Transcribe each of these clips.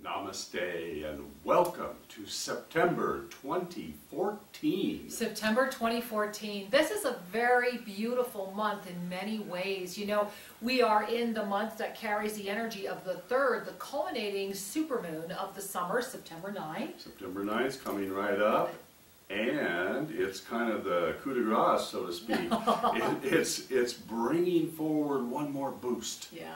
Namaste and welcome to September 2014. September 2014. This is a very beautiful month in many ways. You know, we are in the month that carries the energy of the third, the culminating supermoon of the summer, September 9. September 9 is coming right up. And it's kind of the coup de grace, so to speak. It's bringing forward one more boost. Yeah.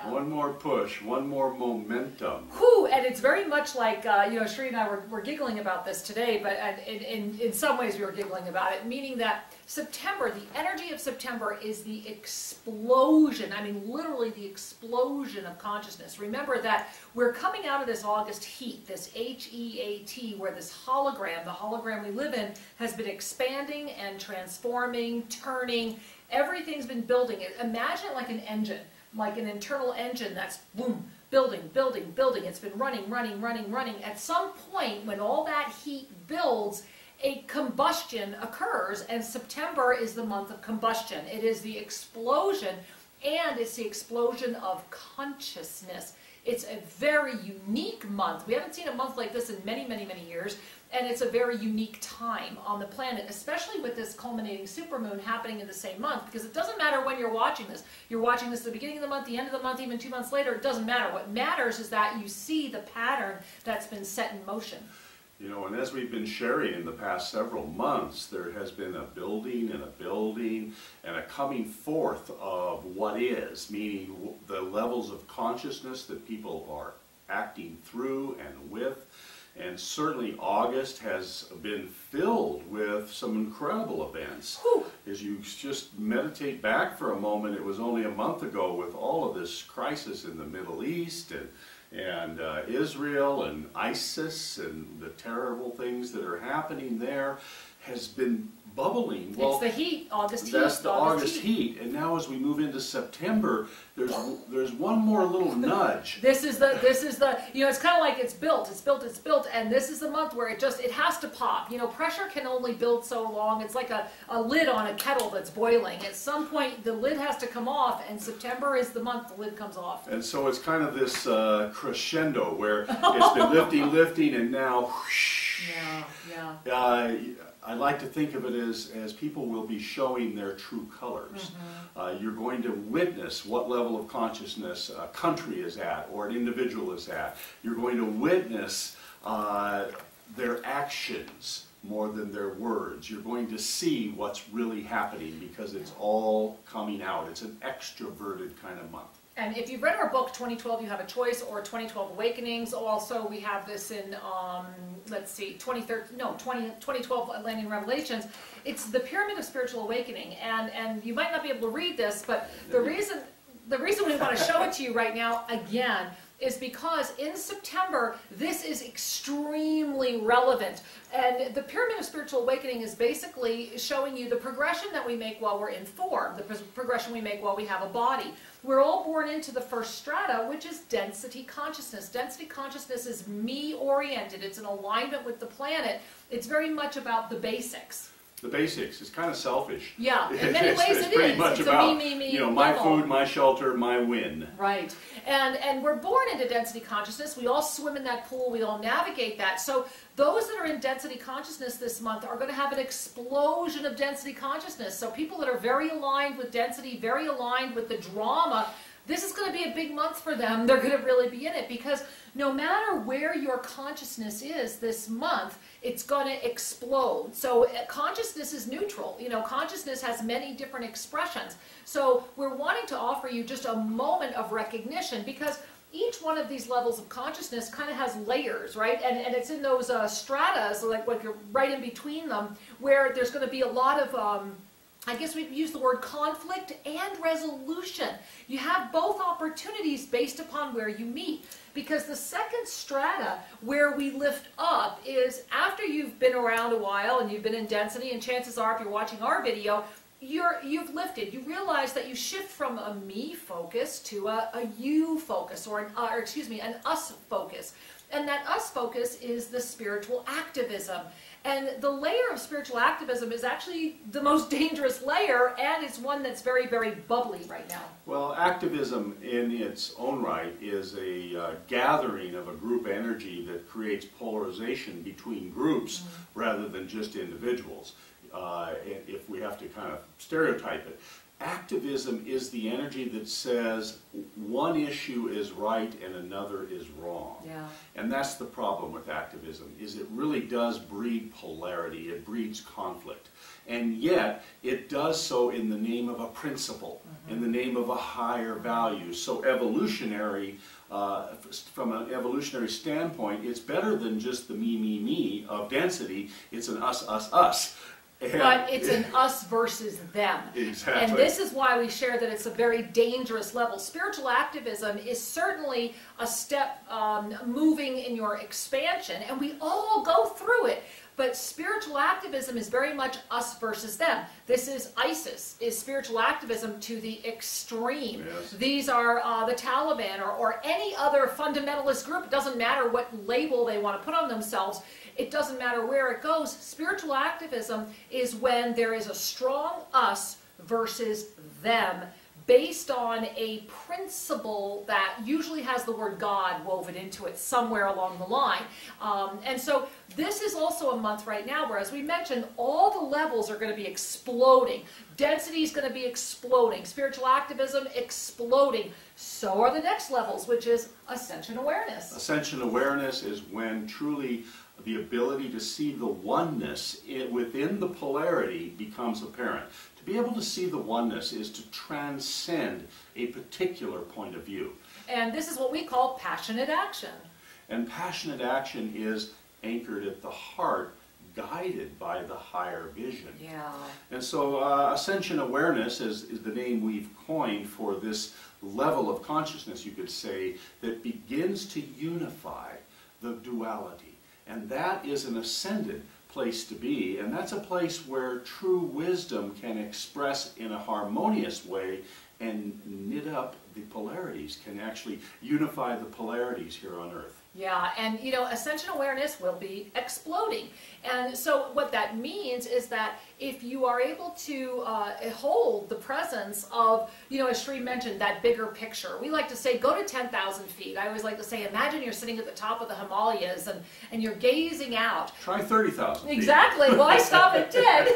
One more push, one more momentum. Whew, and it's very much like, you know, Sri and I were giggling about this today, but in some ways we were giggling about it, meaning that September, the energy of September is the explosion, I mean literally the explosion of consciousness. Remember that we're coming out of this August heat, this H-E-A-T, where this hologram, the hologram we live in, has been expanding and transforming, turning, everything's been building. Imagine it like an engine, like an internal engine that's boom, building, building, building. It's been running, running, running, running. At some point when all that heat builds, a combustion occurs, and September is the month of combustion. It is the explosion, and it's the explosion of consciousness. It's a very unique month. We haven't seen a month like this in many, many, many years, and it's a very unique time on the planet, especially with this culminating supermoon happening in the same month, because it doesn't matter when you're watching this. You're watching this at the beginning of the month, the end of the month, even 2 months later, it doesn't matter. What matters is that you see the pattern that's been set in motion. You know, and as we've been sharing in the past several months, there has been a building and a coming forth of what is, meaning the levels of consciousness that people are acting through and with. And certainly August has been filled with some incredible events. Whew. As you just meditate back for a moment, it was only a month ago with all of this crisis in the Middle East and Israel and ISIS and the terrible things that are happening there has been bubbling. Well, it's the heat, August heat. That's the August heat. And now as we move into September, there's one more little nudge. This is the, you know, it's kind of like it's built, and this is the month where it has to pop. You know, pressure can only build so long. It's like a lid on a kettle that's boiling. At some point, the lid has to come off, and September is the month the lid comes off. And so it's kind of this crescendo where it's been lifting, and now whoosh. Yeah. I like to think of it as people will be showing their true colors. You're going to witness what level of consciousness a country is at or an individual is at. You're going to witness their actions more than their words. You're going to see what's really happening because it's all coming out. It's an extroverted kind of month. And if you've read our book, 2012 You Have a Choice, or 2012 Awakenings, also we have this in, let's see, 2012 Landing Revelations. It's the Pyramid of Spiritual Awakening. And you might not be able to read this, but the reason we want to show it to you right now, again, is because in September, this is extremely relevant. And the Pyramid of Spiritual Awakening is basically showing you the progression that we make while we're in form, the progression we make while we have a body. We're all born into the first strata, which is density consciousness. Density consciousness is me-oriented. It's in alignment with the planet. It's very much about the basics. The basics. It's kind of selfish. Yeah, in many ways it is. Pretty much it's about, a me, you know, my level. food, my shelter, my win. Right. And we're born into density consciousness. We all swim in that pool. We all navigate that. So those that are in density consciousness this month are going to have an explosion of density consciousness. So people that are very aligned with density, very aligned with the drama, this is going to be a big month for them. They're going to really be in it because no matter where your consciousness is this month, it's going to explode. So consciousness is neutral. You know, consciousness has many different expressions. So we're wanting to offer you just a moment of recognition because each one of these levels of consciousness kind of has layers, right? And it's in those stratas, like you're right in between them, where there's going to be a lot of I guess we've used the word conflict and resolution. You have both opportunities based upon where you meet. Because the second strata where we lift up is after you've been around a while and you've been in density, and chances are if you're watching our video, you've lifted. You realize that you shift from a me focus to a you focus, or an us focus. And that us focus is the spiritual activism. And the layer of spiritual activism is actually the most dangerous layer, and it's one that's very, very bubbly right now. Well, activism in its own right is a gathering of a group energy that creates polarization between groups rather than just individuals. If we have to kind of stereotype it. Activism is the energy that says one issue is right and another is wrong. Yeah. And that's the problem with activism, is it really does breed polarity, it breeds conflict. And yet, it does so in the name of a principle, in the name of a higher value. So evolutionary, from an evolutionary standpoint, it's better than just the me of density, it's an us. But it's an us versus them. Exactly. And this is why we share that it's a very dangerous level. Spiritual activism is certainly a step moving in your expansion, and we all go through it. But spiritual activism is very much us versus them. This is ISIS, is spiritual activism to the extreme. Yes. These are the Taliban or any other fundamentalist group. It doesn't matter what label they want to put on themselves. It doesn't matter where it goes. Spiritual activism is when there is a strong us versus them based on a principle that usually has the word God woven into it somewhere along the line. And so this is also a month right now where, as we mentioned, all the levels are going to be exploding. Density is going to be exploding. Spiritual activism exploding. So are the next levels, which is ascension awareness. Ascension awareness is when truly the ability to see the oneness within the polarity becomes apparent. To be able to see the oneness is to transcend a particular point of view. And this is what we call passionate action. And passionate action is anchored at the heart, guided by the higher vision. Yeah. And so ascension awareness is the name we've coined for this level of consciousness, you could say, that begins to unify the duality. And that is an ascended place to be, and that's a place where true wisdom can express in a harmonious way and knit up the polarities, can actually unify the polarities here on Earth. Yeah, and you know, ascension awareness will be exploding. And so what that means is that if you are able to hold the presence of, you know, as Sri mentioned, that bigger picture. We like to say, go to 10,000 feet. I always like to say, imagine you're sitting at the top of the Himalayas and you're gazing out. Try 30,000 feet. Exactly. Well, I stop at 10.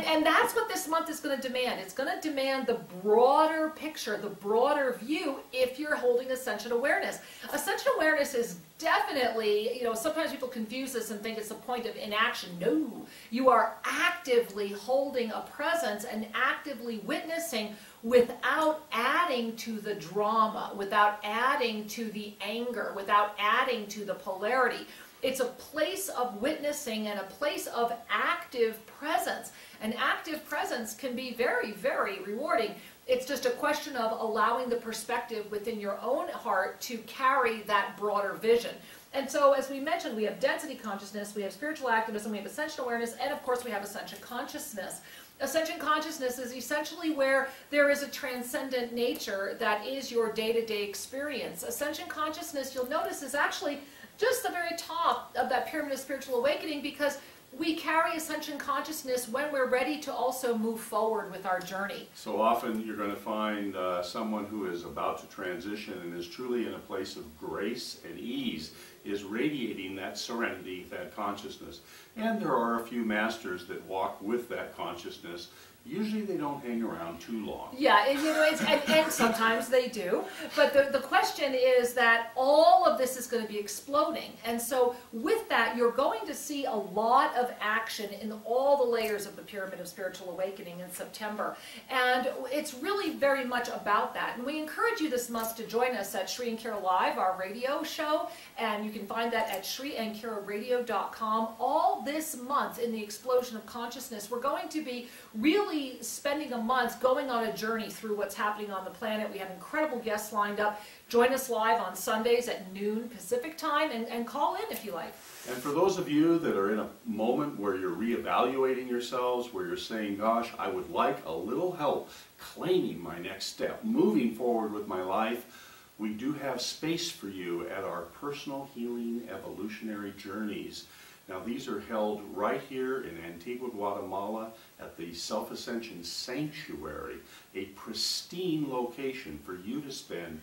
and that's what this month is going to demand. It's going to demand the broader picture, the broader view, if you're holding ascension awareness. Ascension awareness is definitely, you know, sometimes people confuse this and think it's a point of inaction. No, you are actively holding a presence and actively witnessing without adding to the drama, without adding to the anger, without adding to the polarity. It's a place of witnessing and a place of active presence. And active presence can be very, very rewarding. It's just a question of allowing the perspective within your own heart to carry that broader vision. And so, as we mentioned, we have density consciousness, we have spiritual activism, we have ascension awareness, and of course we have ascension consciousness. Ascension consciousness is essentially where there is a transcendent nature that is your day-to-day experience. Ascension consciousness, you'll notice, is actually just the very top of that pyramid of spiritual awakening, because we carry ascension consciousness when we're ready to also move forward with our journey. So often you're going to find someone who is about to transition and is truly in a place of grace and ease, is radiating that serenity, that consciousness. And there are a few masters that walk with that consciousness. Usually they don't hang around too long. Yeah, and, you know, and sometimes they do. But the question is that all of this is going to be exploding. And so with that, you're going to see a lot of action in all the layers of the pyramid of spiritual awakening in September. And it's really very much about that. And we encourage you this month to join us at Sri and Kira Live, our radio show. And you can find that at SriandKiraRadio.com. All this month in the explosion of consciousness, we're going to be really really spending a month going on a journey through what's happening on the planet. We have incredible guests lined up. Join us live on Sundays at noon Pacific time, and call in if you like. And for those of you that are in a moment where you're reevaluating yourselves, where you're saying, gosh, I would like a little help claiming my next step, moving forward with my life, we do have space for you at our personal healing evolutionary journeys. Now, these are held right here in Antigua, Guatemala at the Self-Ascension Sanctuary, a pristine location for you to spend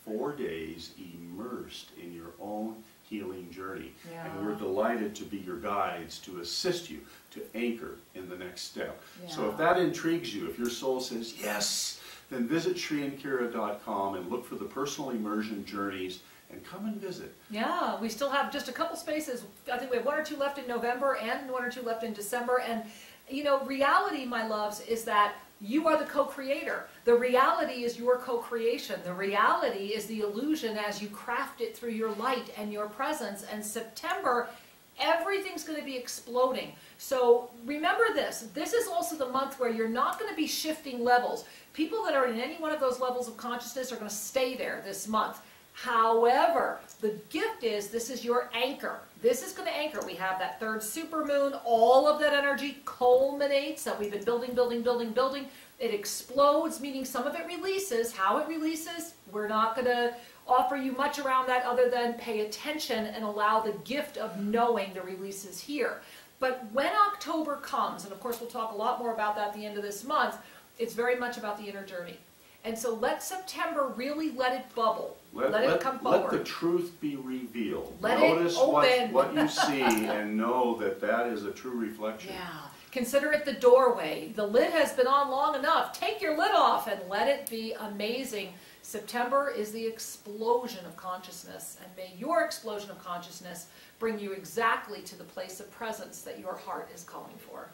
4 days immersed in your own healing journey. Yeah. And we're delighted to be your guides, to assist you, to anchor in the next step. Yeah. So if that intrigues you, if your soul says yes, then visit ShriandKira.com and look for the personal immersion journeys and come and visit. Yeah, we still have just a couple spaces. I think we have 1 or 2 left in November and 1 or 2 left in December. And, you know, reality, my loves, is that you are the co-creator. The reality is your co-creation. The reality is the illusion as you craft it through your light and your presence. And September, everything's going to be exploding. So remember this. This is also the month where you're not going to be shifting levels. People that are in any one of those levels of consciousness are going to stay there this month. However, the gift is this is your anchor. This is going to anchor. We have that third supermoon. All of that energy culminates that we've been building, building, building, building. It explodes, meaning some of it releases. How it releases, we're not going to offer you much around that other than pay attention and allow the gift of knowing the releases here. But when October comes, and of course we'll talk a lot more about that at the end of this month, it's very much about the inner journey. And so let September really let it bubble. Let it come forward. Let the truth be revealed. Let Notice it open. what you see and know that that is a true reflection. Yeah. Consider it the doorway. The lid has been on long enough. Take your lid off and let it be amazing. September is the explosion of consciousness. And may your explosion of consciousness bring you exactly to the place of presence that your heart is calling for.